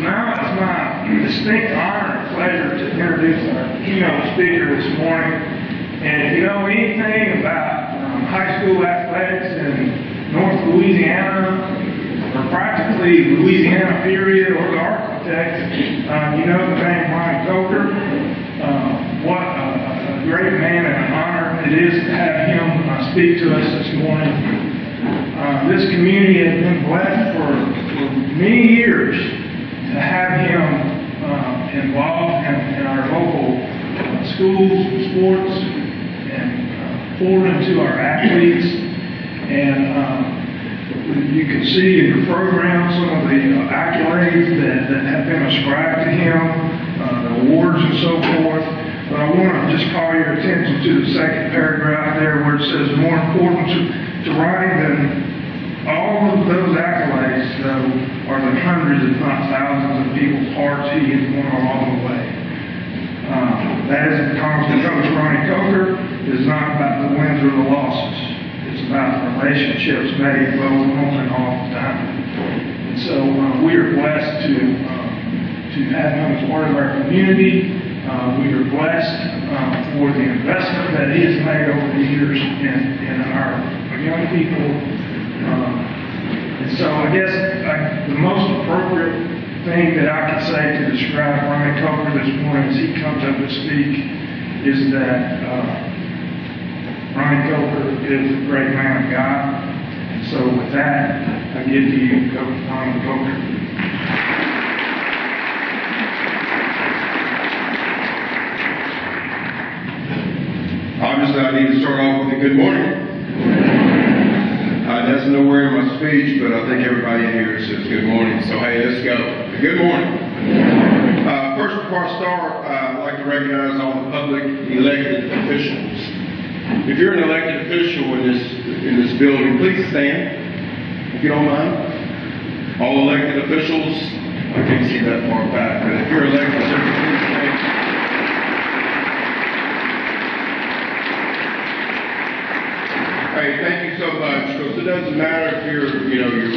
Now it's my distinct honor and pleasure to introduce our keynote speaker this morning. And if you know anything about high school athletics in North Louisiana, or practically Louisiana period, or the architect, you know the name Ronnie Coker. What a great man and an honor it is to have him speak to us this morning. This community has been blessed for many years to have him involved in our local schools and sports and poured into our athletes. And you can see in your program some of the accolades that have been ascribed to him, the awards and so forth. But I want to just call your attention to the second paragraph there where it says, more important to Ronnie than all of those accolades, though, are the hundreds, if not thousands, of people's hearts he has won along the way. That is because Coach Ronnie Coker is not about the wins or the losses. It's about the relationships made both on and off the time. And so we are blessed to have him as part of our community. We are blessed for the investment that he has made over the years in our young people. And so I guess the most appropriate thing that I can say to describe Ronnie Coker this morning as he comes up to speak is that Ronnie Coker is a great man of God. And so with that, I give to you Coach Ronnie Coker. Obviously, I need to start off with a good morning. It doesn't nowhere in my speech, but I think everybody in here says good morning. So, hey, let's go. Good morning. First, before I start, I'd like to recognize all the public elected officials. If you're an elected official in this building, please stand, if you don't mind. All elected officials, I can't see that far back, but if you're elected official, please stand. Hey, thank you so much, because it doesn't matter if you're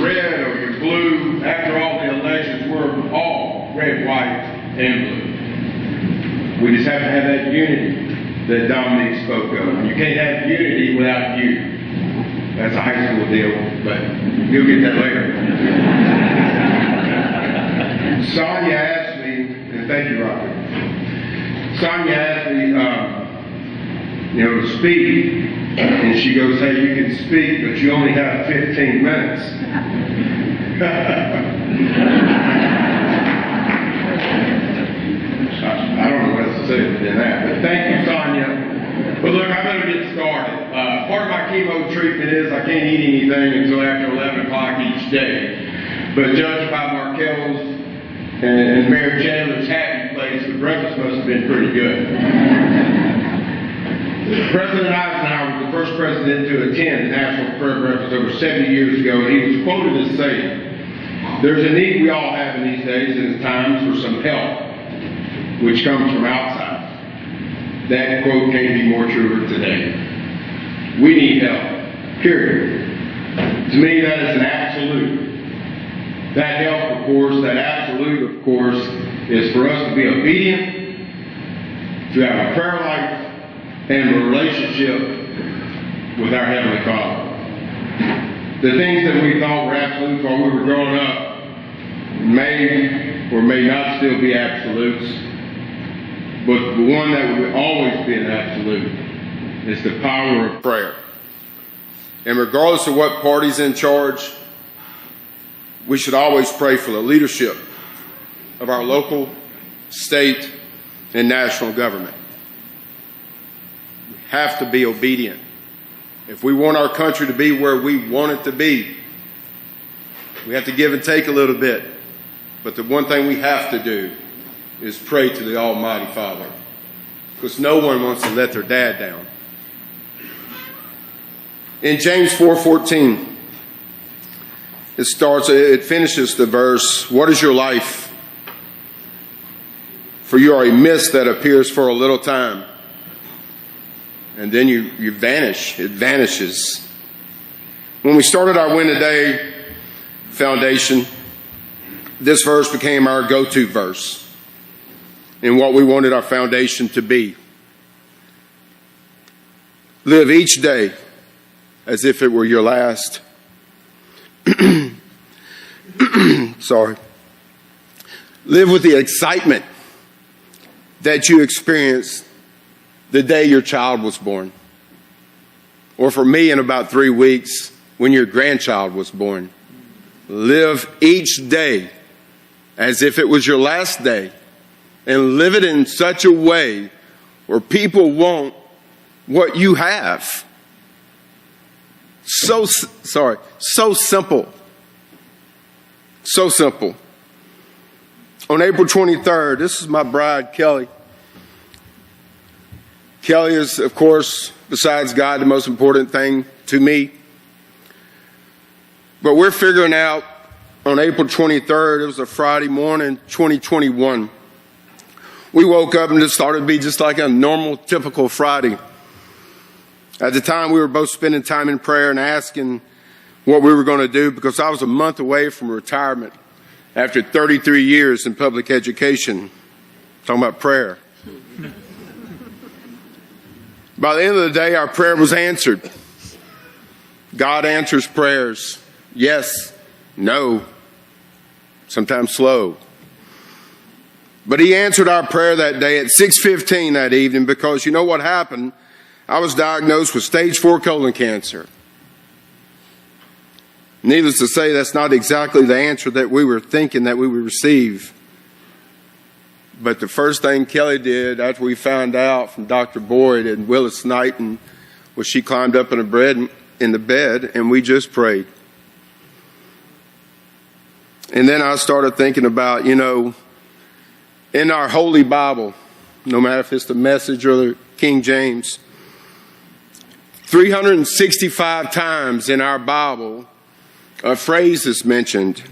red or you're blue. After all the elections, we're all red, white, and blue. We just have to have that unity that Dominique spoke of. You can't have unity without you. That's a high school deal, but you'll get that later. Sonia asked me, and thank you, Robert. Sonia asked me, to speak. And she goes, hey, you can speak, but you only have 15 minutes. I don't know what else to say than that, but thank you, Sonia. But look, I better get started. Part of my chemo treatment is I can't eat anything until after 11 o'clock each day. But judged by Markel's and Mayor Chandler's happy place, the breakfast must have been pretty good. President Eisenhower was the first president to attend the National Prayer Breakfast over 70 years ago, and he was quoted as saying, there's a need we all have in these days, and it's times for some help, which comes from outside. That quote can't be more truer today. We need help, period. To me, that is an absolute. That help, of course, that absolute, of course, is for us to be obedient, to have a prayer life, and a relationship with our Heavenly Father. The things that we thought were absolute while we were growing up may or may not still be absolutes, but the one that will always be an absolute is the power of prayer. And regardless of what party's in charge, we should always pray for the leadership of our local, state, and national government. Have to be obedient. If we want our country to be where we want it to be, we have to give and take a little bit. But the one thing we have to do is pray to the Almighty Father, because no one wants to let their dad down. In James 4:14, it finishes the verse, what is your life? For you are a mist that appears for a little time, and then you vanish. It vanishes. When we started our Win Today Foundation, this verse became our go-to verse and what we wanted our foundation to be. Live each day as if it were your last. Sorry. Live with the excitement that you experienced the day your child was born. Or for me, in about 3 weeks, when your grandchild was born. Live each day as if it was your last day. And live it in such a way where people want what you have. So simple. So simple. On April 23rd, this is my bride, Kelly. Kelly is, of course, besides God, the most important thing to me. But we're figuring out on April 23rd, it was a Friday morning, 2021. We woke up and it started to be just like a normal, typical Friday. At the time, we were both spending time in prayer and asking what we were going to do because I was a month away from retirement after 33 years in public education. Talking about prayer. By the end of the day, our prayer was answered. God answers prayers. Yes, no, sometimes slow. But he answered our prayer that day at 6:15 that evening because you know what happened? I was diagnosed with stage 4 colon cancer. Needless to say, that's not exactly the answer that we were thinking that we would receive. But the first thing Kelly did after we found out from Dr. Boyd and Willis Knighton was she climbed up in the bed and we just prayed. And then I started thinking about, in our Holy Bible, no matter if it's the Message or the King James, 365 times in our Bible, a phrase is mentioned.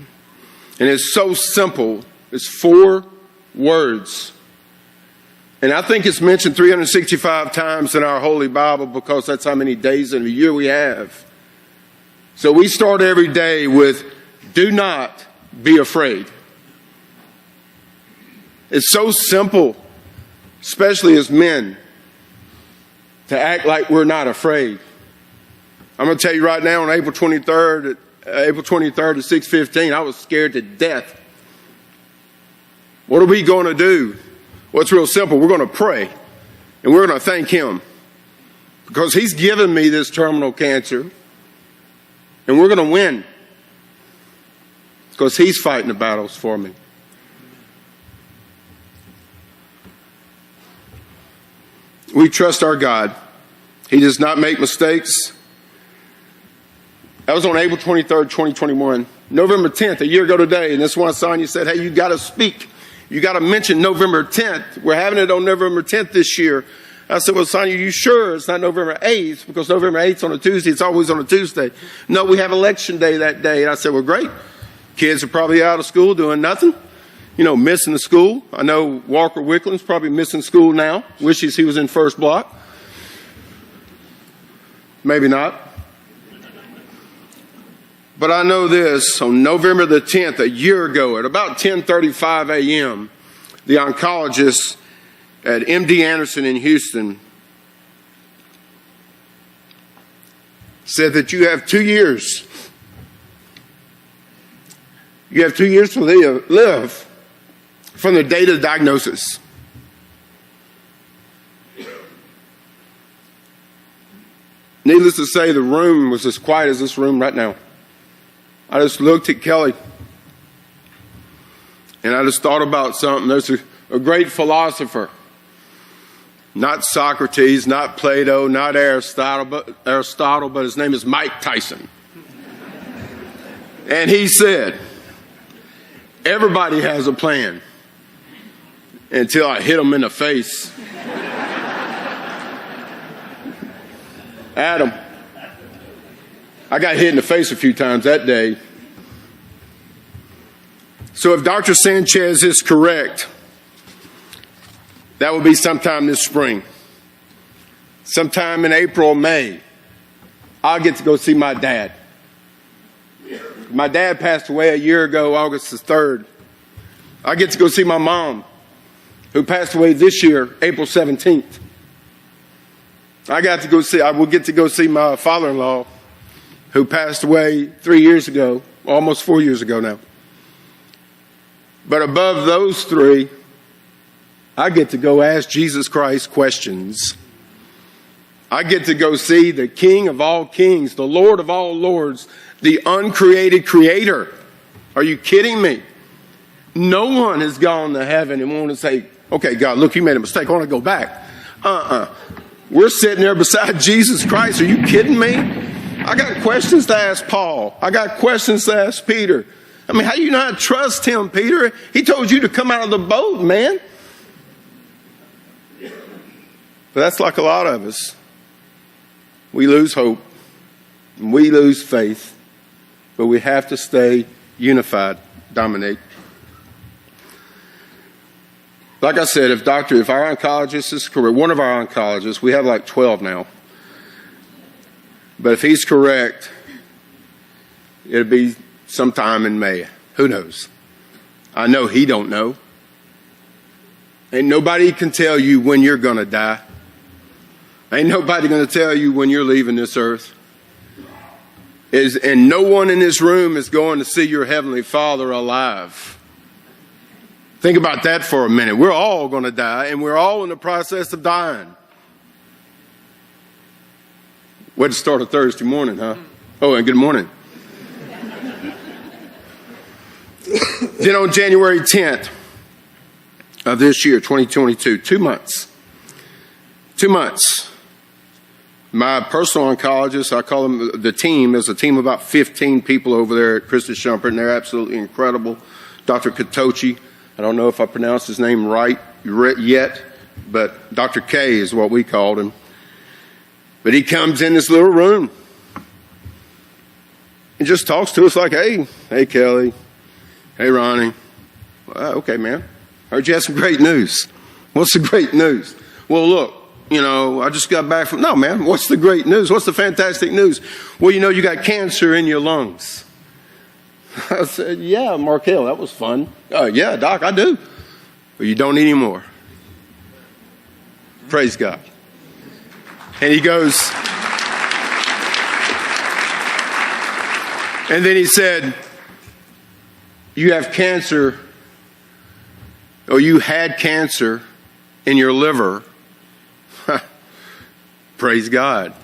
And it's so simple. It's 4 words. And I think it's mentioned 365 times in our Holy Bible because that's how many days in a year we have. So we start every day with, do not be afraid. It's so simple, especially as men, to act like we're not afraid. I'm going to tell you right now, on April 23rd at 6:15, I was scared to death. What are we going to do? Well, it's real simple. We're going to pray, and we're going to thank him because he's given me this terminal cancer, and we're going to win because he's fighting the battles for me. We trust our God. He does not make mistakes. That was on April 23rd, 2021. November 10th, a year ago today, and this one Sonia said, hey, you got to speak. You got to mention November 10th. We're having it on November 10th this year. I said, well, Sonia, you sure it's not November 8th? Because November 8th is on a Tuesday. It's always on a Tuesday. No, we have election day that day. And I said, well, great. Kids are probably out of school doing nothing. Missing the school. I know Walker Wickland's probably missing school now. Wishes he was in first block. Maybe not. But I know this, on November the 10th, a year ago, at about 10:35 a.m., the oncologist at MD Anderson in Houston said that you have 2 years. You have 2 years to live from the date of diagnosis. Needless to say, the room was as quiet as this room right now. I just looked at Kelly and I just thought about something. There's a great philosopher, not Socrates, not Plato, not Aristotle, but his name is Mike Tyson. And he said, everybody has a plan until I hit them in the face. Adam, I got hit in the face a few times that day. So if Dr. Sanchez is correct, that will be sometime this spring. Sometime in April or May, I'll get to go see my dad. My dad passed away a year ago, August the 3rd. I get to go see my mom, who passed away this year, April 17th. I will get to go see my father-in-law, who passed away 3 years ago, almost 4 years ago now. But above those three, I get to go ask Jesus Christ questions. I get to go see the King of all kings, the Lord of all lords, the uncreated creator. Are you kidding me? No one has gone to heaven and want to say, okay, God, look, you made a mistake. I want to go back. We're sitting there beside Jesus Christ. Are you kidding me? I got questions to ask Paul. I got questions to ask Peter. I mean, how do you not trust him, Peter? He told you to come out of the boat, man. But that's like a lot of us. We lose hope. We lose faith. But we have to stay unified. Dominic. Like I said, if our oncologist is correct, one of our oncologists, we have like 12 now. But if he's correct, it'll be sometime in May. Who knows? I know he don't know. Ain't nobody can tell you when you're going to die. Ain't nobody going to tell you when you're leaving this earth. And no one in this room is going to see your Heavenly Father alive. Think about that for a minute. We're all going to die, and we're all in the process of dying. Way to start a Thursday morning, huh? Oh, and good morning. Then on January 10th of this year, 2022, 2 months. 2 months. My personal oncologist, I call them the team, there's a team of about 15 people over there at Christus Shumpert, and they're absolutely incredible. Dr. Katochi, I don't know if I pronounced his name right yet, but Dr. K is what we called him. But he comes in this little room and just talks to us like, hey, Kelly. Hey, Ronnie. Well, okay, man. Heard you had some great news. What's the great news? Well, look, I just got back from... No, man, what's the great news? What's the fantastic news? Well, you got cancer in your lungs. I said, yeah, Markel, that was fun. Yeah, Doc, I do. But you don't need any more. Praise God. And he goes... And then he said, you have cancer, or you had cancer in your liver. Praise God.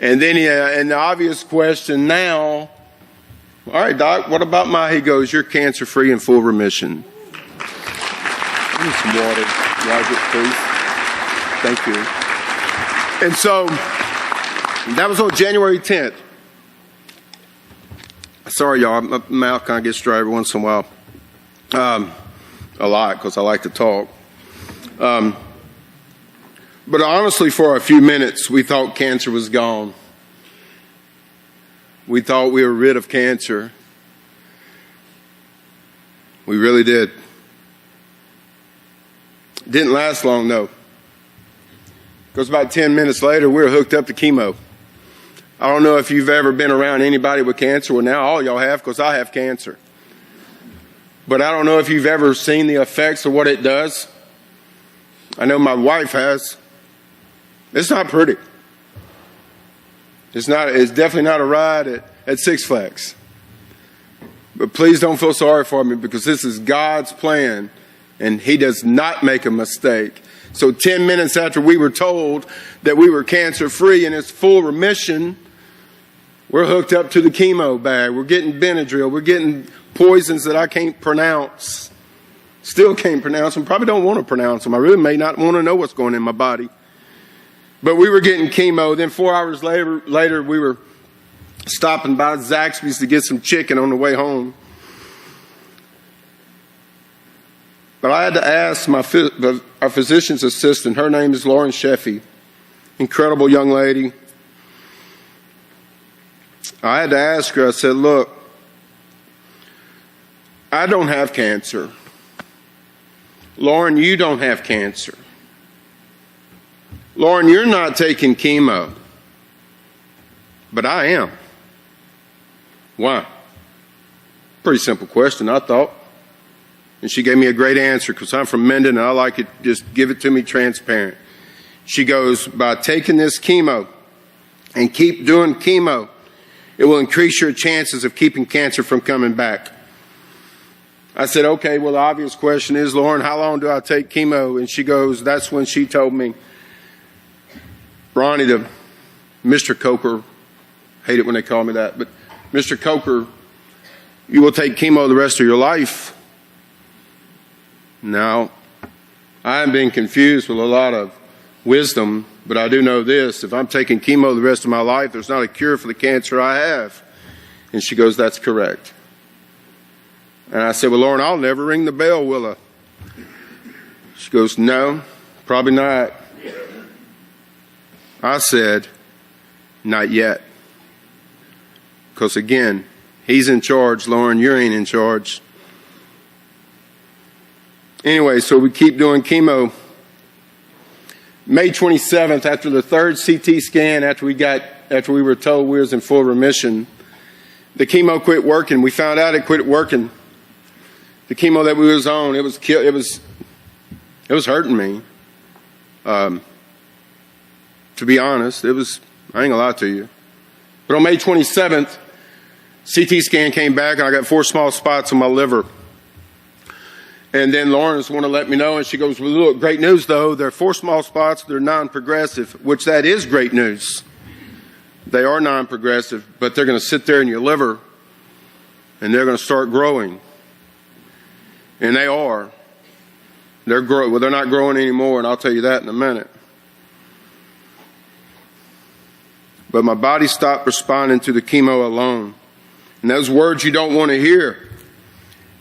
And then and the obvious question now, all right, Doc, what about he goes, you're cancer-free and full remission. Give me some water, Roger, please. Thank you. And so, that was on January 10th. Sorry, y'all, my mouth kind of gets dry every once in a while. A lot, because I like to talk. But honestly, for a few minutes, we thought cancer was gone. We thought we were rid of cancer. We really did. Didn't last long, though. Because about 10 minutes later, we were hooked up to chemo. I don't know if you've ever been around anybody with cancer. Well, now all y'all have, because I have cancer. But I don't know if you've ever seen the effects of what it does. I know my wife has. It's not pretty. It's definitely not a ride at Six Flags. But please don't feel sorry for me, because this is God's plan, and He does not make a mistake. So 10 minutes after we were told that we were cancer-free and it's full remission, we're hooked up to the chemo bag. We're getting Benadryl. We're getting poisons that I can't pronounce. Still can't pronounce them. Probably don't want to pronounce them. I really may not want to know what's going on in my body. But we were getting chemo. Then 4 hours later, we were stopping by Zaxby's to get some chicken on the way home. But I had to ask our physician's assistant. Her name is Lauren Sheffy. Incredible young lady. I had to ask her, I said, look, I don't have cancer. Lauren, you don't have cancer. Lauren, you're not taking chemo. But I am. Why? Pretty simple question, I thought. And she gave me a great answer because I'm from Mendon and I like it, just give it to me transparent. She goes, by taking this chemo and keep doing chemo, it will increase your chances of keeping cancer from coming back. I said, okay, well, the obvious question is, Lauren, how long do I take chemo? And she goes, that's when she told me, Ronnie, the Mr. Coker, hate it when they call me that, but Mr. Coker, you will take chemo the rest of your life. Now, I am being confused with a lot of wisdom, but I do know this. If I'm taking chemo the rest of my life, there's not a cure for the cancer I have. And she goes, that's correct. And I said, well, Lauren, I'll never ring the bell, will I? She goes, no, probably not. I said, not yet. Because again, he's in charge, Lauren, you ain't in charge. Anyway, so we keep doing chemo. May 27th, after the third CT scan, after we were told we was in full remission, the chemo quit working. We found out it quit working. The chemo that we was on, it was hurting me. To be honest, I ain't gonna lie to you. But on May 27th, CT scan came back and I got 4 small spots on my liver. And then Lawrence wanted to let me know, and she goes, well, look, great news, though. There are 4 small spots. They're non-progressive, which that is great news. They are non-progressive, but they're going to sit there in your liver, and they're going to start growing. And they are. They're not growing anymore, and I'll tell you that in a minute. But my body stopped responding to the chemo alone. And those words you don't want to hear.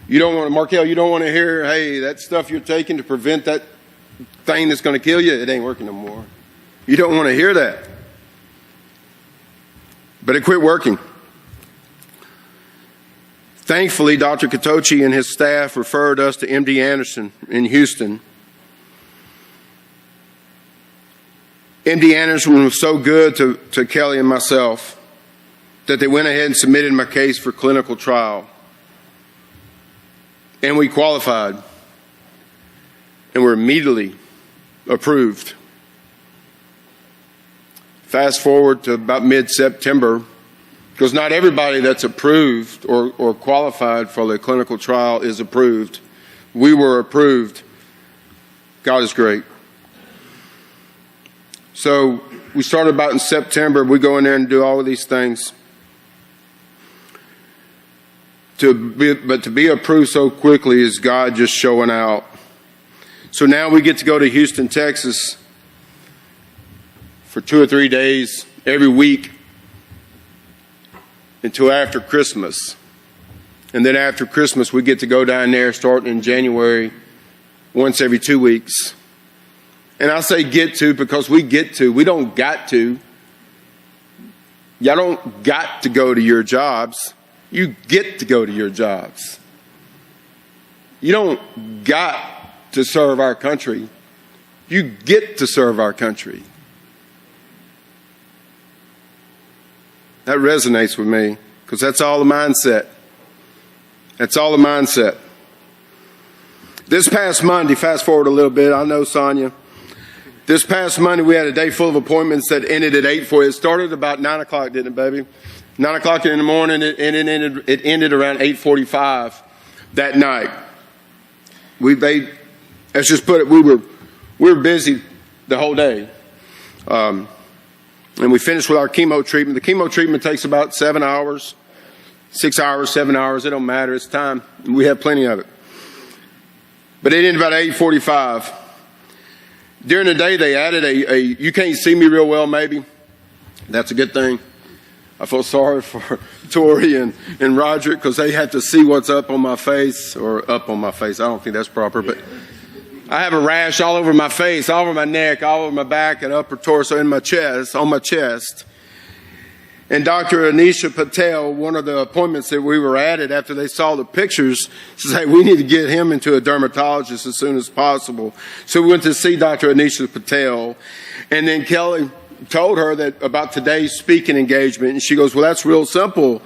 You don't want to, Markel, you don't want to hear, hey, that stuff you're taking to prevent that thing that's going to kill you, it ain't working no more. You don't want to hear that. But it quit working. Thankfully, Dr. Katochi and his staff referred us to MD Anderson in Houston. MD Anderson was so good to Kelly and myself that they went ahead and submitted my case for clinical trial. And we qualified and were immediately approved. Fast forward to about mid-September, because not everybody that's approved or qualified for the clinical trial is approved. We were approved. God is great. So we started about in September. We go in there and do all of these things. But to be approved so quickly is God just showing out. So now we get to go to Houston, Texas for 2 or 3 days every week until after Christmas. And then after Christmas, we get to go down there starting in January once every 2 weeks. And I say get to because we get to. We don't got to. Y'all don't got to go to your jobs. You get to go to your jobs. You don't got to serve our country. You get to serve our country. That resonates with me because that's all the mindset. That's all the mindset. This past Monday, fast forward a little bit, I know Sonia. This past Monday, we had a day full of appointments that ended at 8:40. It started about 9 o'clock, didn't it, baby? 9 o'clock in the morning, it ended around 8:45 that night. Let's just put it, we were busy the whole day. And we finished with our chemo treatment. The chemo treatment takes about 7 hours, 6 hours, 7 hours. It don't matter. It's time. We have plenty of it. But it ended about 8:45. During the day, they added you can't see me real well, maybe. That's a good thing. I feel sorry for Tori and Roger because they have to see what's up on my face, or up on my face. I don't think that's proper, but I have a rash all over my face, all over my neck, all over my back and upper torso, in my chest, on my chest. And Dr. Anisha Patel, one of the appointments that we were added after they saw the pictures, says, hey, we need to get him into a dermatologist as soon as possible. So we went to see Dr. Anisha Patel. And then Kelly told her that about today's speaking engagement. And she goes, well, that's real simple.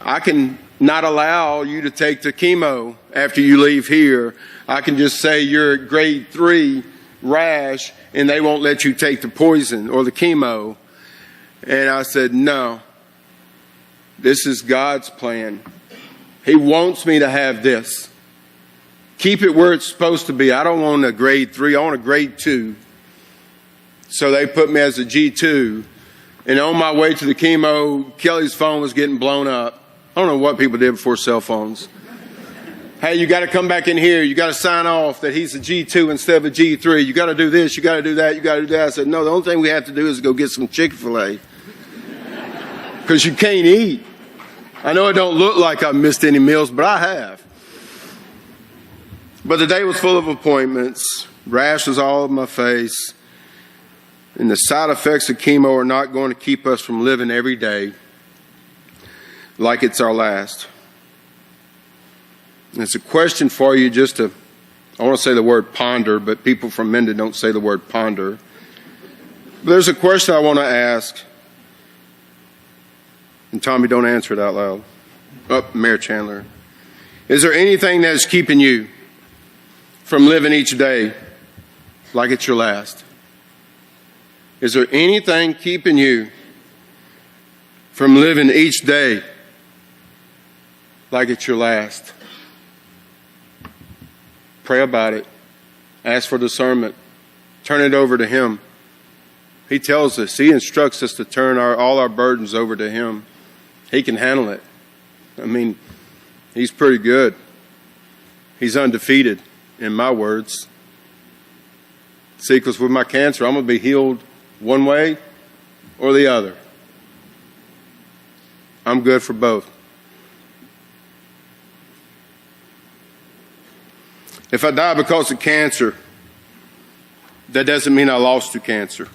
I can not allow you to take the chemo after you leave here. I can just say you're at grade 3 rash and they won't let you take the poison or the chemo. And I said, no, this is God's plan. He wants me to have this. Keep it where it's supposed to be. I don't want a grade 3. I want a grade 2. So they put me as a G2. And on my way to the chemo, Kelly's phone was getting blown up. I don't know what people did before cell phones. Hey, you got to come back in here. You got to sign off that he's a G2 instead of a G3. You got to do this. You got to do that. You got to do that. I said, no, the only thing we have to do is go get some Chick-fil-A. Because you can't eat. I know it don't look like I've missed any meals, but I have. But the day was full of appointments. Rash was all over my face. And the side effects of chemo are not going to keep us from living every day like it's our last. And it's a question for you just to, I want to say the word ponder, but people from Mendon don't say the word ponder. But there's a question I want to ask. And Tommy, don't answer it out loud. Oh, Mayor Chandler. Is there anything that is keeping you from living each day like it's your last? Is there anything keeping you from living each day like it's your last? Pray about it. Ask for discernment. Turn it over to Him. He tells us, He instructs us to turn all our burdens over to Him. He can handle it. I mean, He's pretty good. He's undefeated, in my words. See, because with my cancer, I'm going to be healed one way or the other. I'm good for both. If I die because of cancer, that doesn't mean I lost to cancer.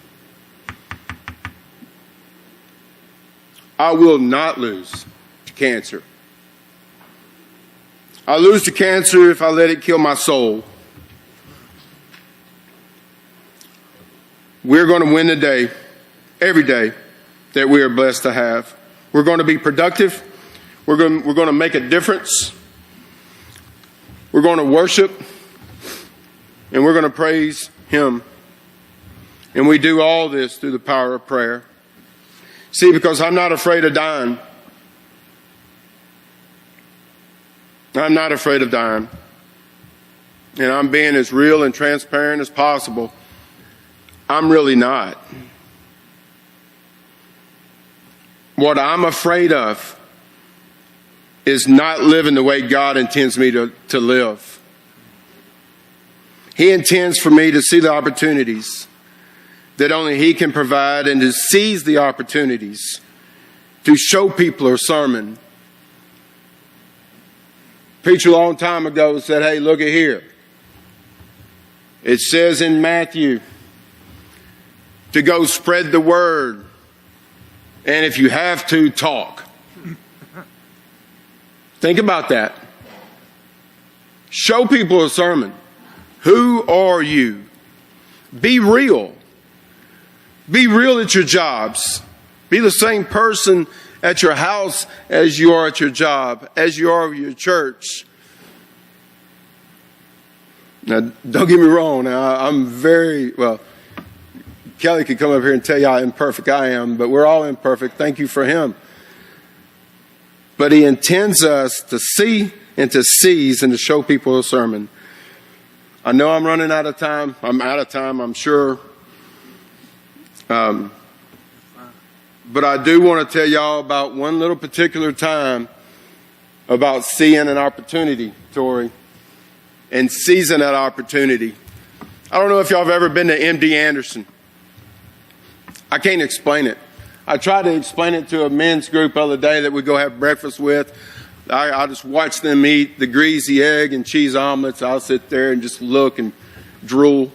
I will not lose to cancer. I lose to cancer if I let it kill my soul. We're going to win the day, every day, that we are blessed to have. We're going to be productive. We're going to make a difference. We're going to worship. And we're going to praise Him. And we do all this through the power of prayer. See, because I'm not afraid of dying. I'm not afraid of dying. And I'm being as real and transparent as possible. I'm really not. What I'm afraid of is not living the way God intends me to live. He intends for me to see the opportunities that only He can provide and to seize the opportunities to show people a sermon. A preacher a long time ago said, hey, look at here. It says in Matthew to go spread the word. And if you have to, talk. Think about that. Show people a sermon. Who are you? Be real. Be real at your jobs. Be the same person at your house as you are at your job, as you are at your church. Now, don't get me wrong. Now, Kelly could come up here and tell you how imperfect I am, but we're all imperfect. Thank you for him. But he intends us to see and to seize and to show people a sermon. I know I'm running out of time. I'm out of time, I'm sure. But I do want to tell y'all about one little particular time about seeing an opportunity, Tori, and seizing that opportunity. I don't know if y'all have ever been to MD Anderson. I can't explain it. I tried to explain it to a men's group the other day that we go have breakfast with. I just watch them eat the greasy egg and cheese omelets. I'll sit there and just look and drool.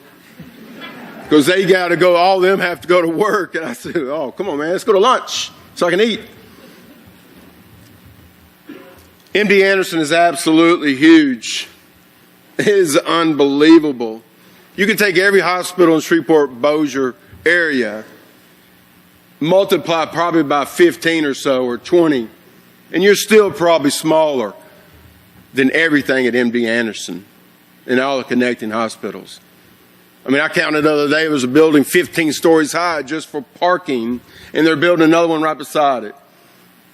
Because they got to go, all of them have to go to work. And I said, oh, come on, man, let's go to lunch so I can eat. MD Anderson is absolutely huge. It is unbelievable. You can take every hospital in Shreveport-Bossier area, multiply probably by 15 or so or 20, And you're still probably smaller than everything at MD Anderson and all the connecting hospitals. I mean, I counted the other day, it was a building 15 stories high just for parking, and they're building another one right beside it.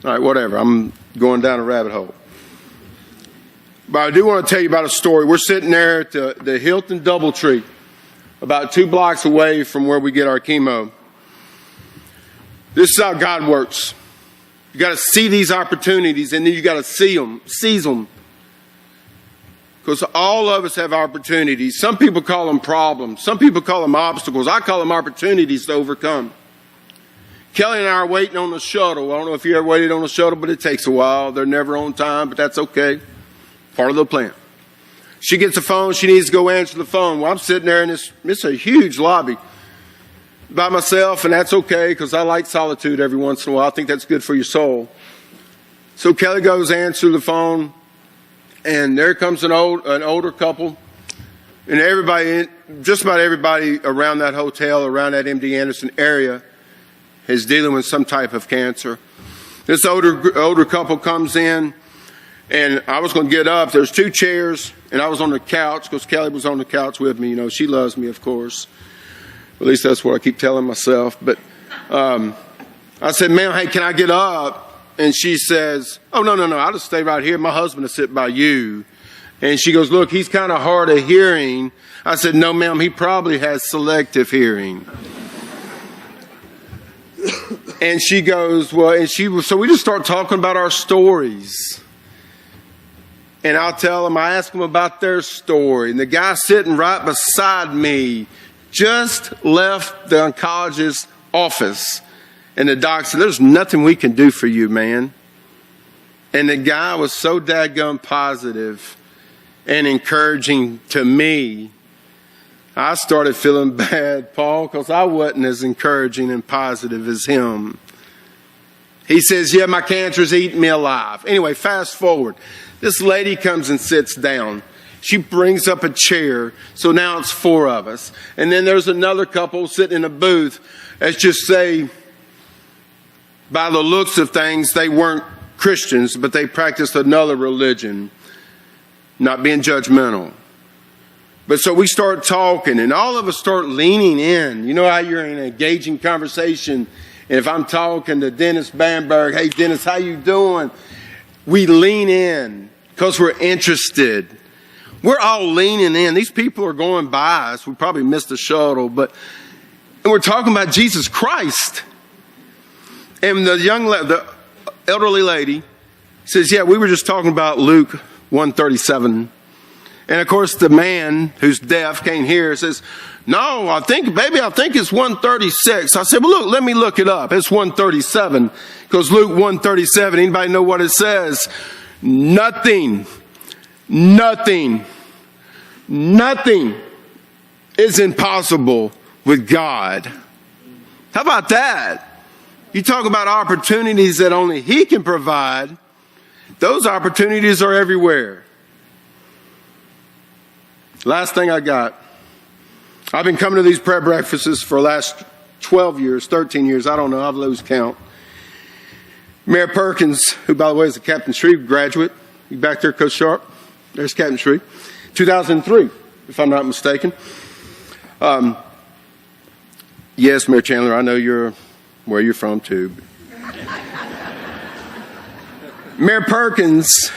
All right, whatever. I'm going down a rabbit hole. But I do want to tell you about a story. We're sitting there at the Hilton Doubletree, about 2 blocks away from where we get our chemo. This is how God works. You got to see these opportunities, and then you got to seize them. Because all of us have opportunities. Some people call them problems. Some people call them obstacles. I call them opportunities to overcome. Kelly and I are waiting on the shuttle. I don't know if you ever waited on the shuttle, but it takes a while. They're never on time, but that's okay. Part of the plan. She gets a phone. She needs to go answer the phone. Well, I'm sitting there in it's a huge lobby by myself, and that's okay because I like solitude every once in a while. I think that's good for your soul. So Kelly goes answer the phone. And there comes an older couple, and just about everybody around that hotel, around that MD Anderson area, is dealing with some type of cancer. This older couple comes in, and I was going to get up. There's 2 chairs, and I was on the couch because Kelly was on the couch with me. You know, she loves me, of course. At least that's what I keep telling myself. But I said, "Ma'am, hey, can I get up?" And she says, "Oh, no, I'll just stay right here. My husband will sit by you." And she goes, "Look, he's kind of hard of hearing." I said, "No, ma'am, he probably has selective hearing." And she goes, so we just start talking about our stories. And I ask them about their story. And the guy sitting right beside me just left the oncologist's office. And the doc said, "There's nothing we can do for you, man." And the guy was so dadgum positive and encouraging to me. I started feeling bad, Paul, because I wasn't as encouraging and positive as him. He says, "Yeah, my cancer's eating me alive." Anyway, fast forward. This lady comes and sits down. She brings up a chair, so now it's 4 of us. And then there's another couple sitting in a booth. Let's just say, by the looks of things, they weren't Christians, but they practiced another religion, not being judgmental. But so we start talking, and all of us start leaning in. You know how you're in an engaging conversation, and if I'm talking to Dennis Bamberg, "Hey, Dennis, how you doing?" We lean in because we're interested. We're all leaning in. These people are going by us. We probably missed the shuttle, and we're talking about Jesus Christ. And the elderly lady says, "Yeah, we were just talking about Luke 1:37. And of course, the man who's deaf can't hear says, "No, I think it's 1:36. I said, "Well, look, let me look it up. It's 1:37. Because Luke 1:37, anybody know what it says? Nothing is impossible with God. How about that? You talk about opportunities that only He can provide. Those opportunities are everywhere. Last thing I got. I've been coming to these prayer breakfasts for the last 12 years, 13 years. I don't know. I've lost count. Mayor Perkins, who, by the way, is a Captain Shreve graduate. You back there, Coach Sharp? There's Captain Shreve. 2003, if I'm not mistaken. Yes, Mayor Chandler, I know where you're from, too. Mayor Perkins,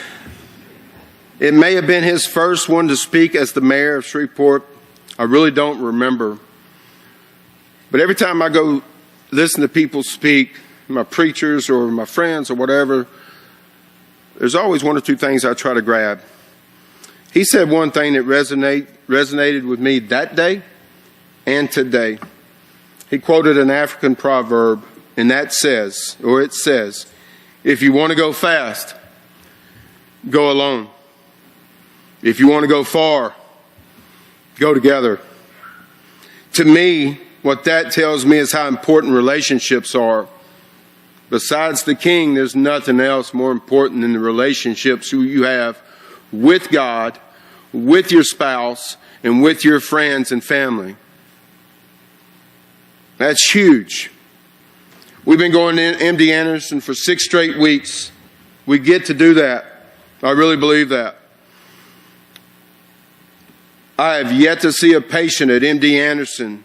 it may have been his first one to speak as the mayor of Shreveport. I really don't remember. But every time I go listen to people speak, my preachers or my friends or whatever, there's always one or two things I try to grab. He said one thing that resonated with me that day and today. He quoted an African proverb, and it says, if you want to go fast, go alone. If you want to go far, go together. To me, what that tells me is how important relationships are. Besides the king, there's nothing else more important than the relationships you have with God, with your spouse, and with your friends and family. That's huge. We've been going to MD Anderson for 6 straight weeks. We get to do that. I really believe that. I have yet to see a patient at MD Anderson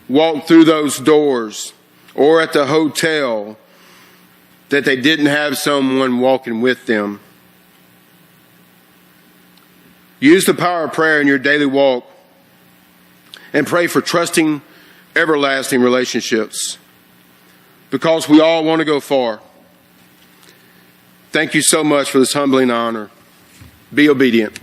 walk through those doors or at the hotel that they didn't have someone walking with them. Use the power of prayer in your daily walk and pray for trusting, everlasting relationships, because we all want to go far. Thank you so much for this humbling honor. Be obedient.